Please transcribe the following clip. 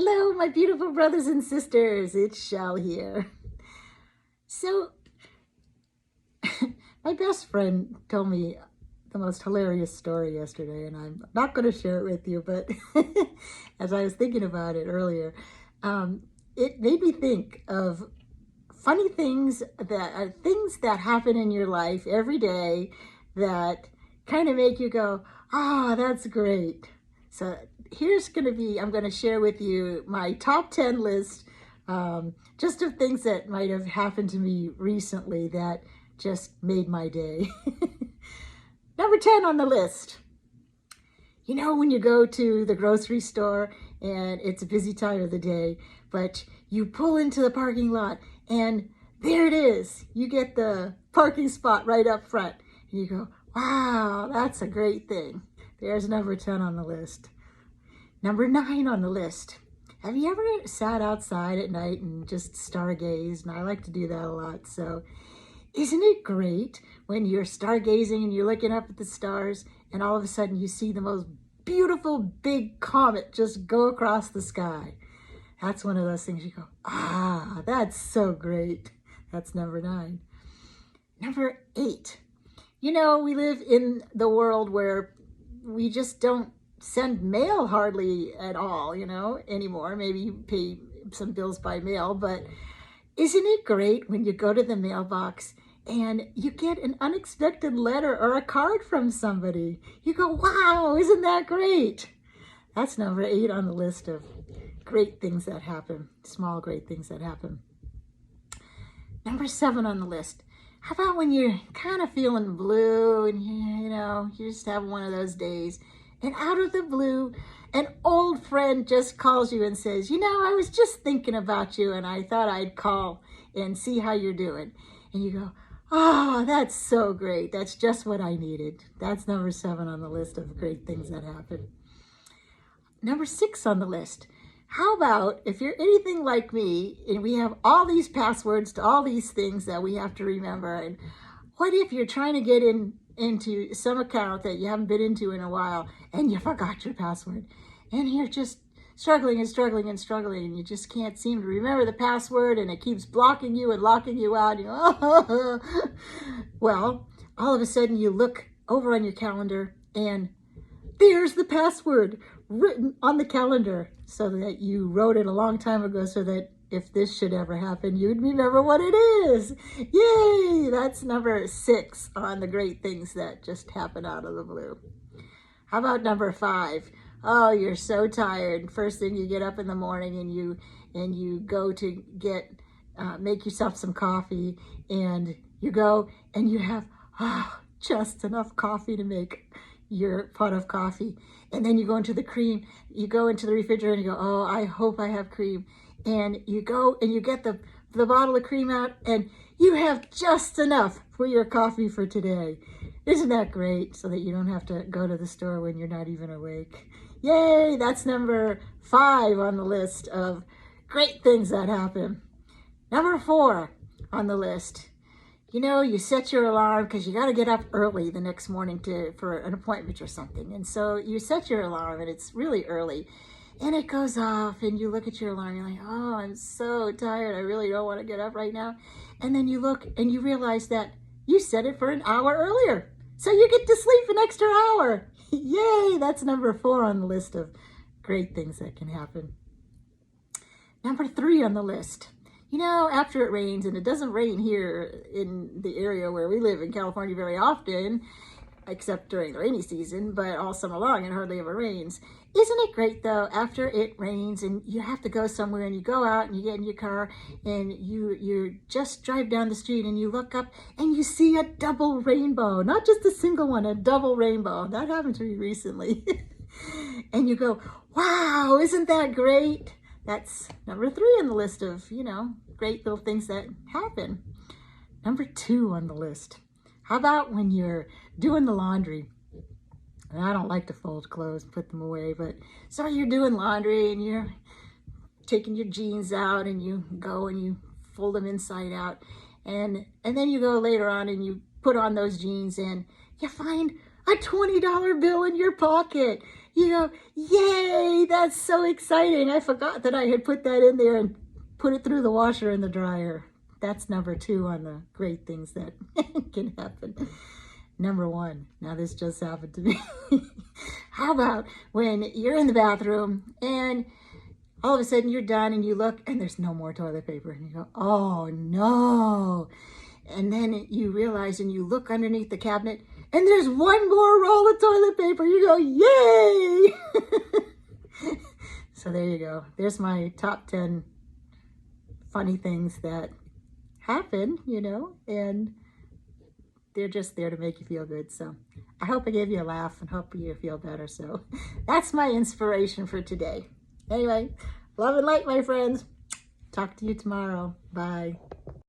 Hello, my beautiful brothers and sisters. It's Shell here. So, my best friend told me the most hilarious story yesterday, and I'm not going to share it with you, but as I was thinking about it earlier, it made me think of funny things that happen in your life every day that kind of make you go, "Ah, that's great." So I'm going to share with you my top 10 list, just of things that might have happened to me recently that just made my day. Number 10 on the list. You know, when you go to the grocery store and it's a busy time of the day, but you pull into the parking lot and there it is. You get the parking spot right up front and you go, wow, that's a great thing. There's number 10 on the list. Number 9 on the list. Have you ever sat outside at night and just stargazed? And I like to do that a lot. So isn't it great when you're stargazing and you're looking up at the stars and all of a sudden you see the most beautiful big comet just go across the sky? That's one of those things you go, ah, that's so great. That's number 9. Number 8. You know, we live in the world where we just don't send mail hardly at all, anymore. Maybe you pay some bills by mail, but isn't it great when you go to the mailbox and you get an unexpected letter or a card from somebody? You go, wow, isn't that great? That's number 8 on the list of great things that happen, small great things that happen. Number 7 on the list. How about when you're kind of feeling blue and you just have one of those days and out of the blue, an old friend just calls you and says, I was just thinking about you and I thought I'd call and see how you're doing. And you go, oh, that's so great. That's just what I needed. That's number 7 on the list of great things that happen. Number 6 on the list. How about if you're anything like me and we have all these passwords to all these things that we have to remember, and what if you're trying to get into some account that you haven't been into in a while and you forgot your password and you're just struggling and struggling and struggling and you just can't seem to remember the password and it keeps blocking you and locking you out. Well, all of a sudden you look over on your calendar and there's the password written on the calendar, so that you wrote it a long time ago so that if this should ever happen, you'd remember what it is. Yay! That's number 6 on the great things that just happen out of the blue. How about number 5? Oh, you're so tired. First thing, you get up in the morning and you go to make yourself some coffee, and you go and you have just enough coffee to make your pot of coffee. And then you go into the cream, you go into the refrigerator and you go, oh, I hope I have cream. And you go and you get the bottle of cream out and you have just enough for your coffee for today. Isn't that great? So that you don't have to go to the store when you're not even awake. Yay, that's number 5 on the list of great things that happen. Number 4 on the list. You set your alarm because you got to get up early the next morning for an appointment or something. And so you set your alarm and it's really early and it goes off and you look at your alarm. You're like, oh, I'm so tired. I really don't want to get up right now. And then you look and you realize that you set it for an hour earlier. So you get to sleep an extra hour. Yay, that's number 4 on the list of great things that can happen. Number 3 on the list. After it rains, and it doesn't rain here in the area where we live in California very often, except during the rainy season, but all summer long it hardly ever rains. Isn't it great though, after it rains and you have to go somewhere and you go out and you get in your car and you just drive down the street and you look up and you see a double rainbow, not just a single one, a double rainbow. That happened to me recently. And you go, wow, isn't that great? That's number 3 on the list of, great little things that happen. Number 2 on the list. How about when you're doing the laundry? And I don't like to fold clothes and put them away, but so you're doing laundry and you're taking your jeans out and you go and you fold them inside out. And then you go later on and you put on those jeans and you find a $20 bill in your pocket. You go, yay, that's so exciting. I forgot that I had put that in there and put it through the washer and the dryer. That's number 2 on the great things that can happen. Number 1, now this just happened to me. How about when you're in the bathroom and all of a sudden you're done and you look and there's no more toilet paper and you go, oh no. And then you realize and you look underneath the cabinet and there's one more roll of toilet paper. You go, yay! So there you go. There's my top 10 funny things that happen, you know, and they're just there to make you feel good. So I hope I gave you a laugh and hope you feel better. So that's my inspiration for today. Anyway, love and light, my friends. Talk to you tomorrow. Bye.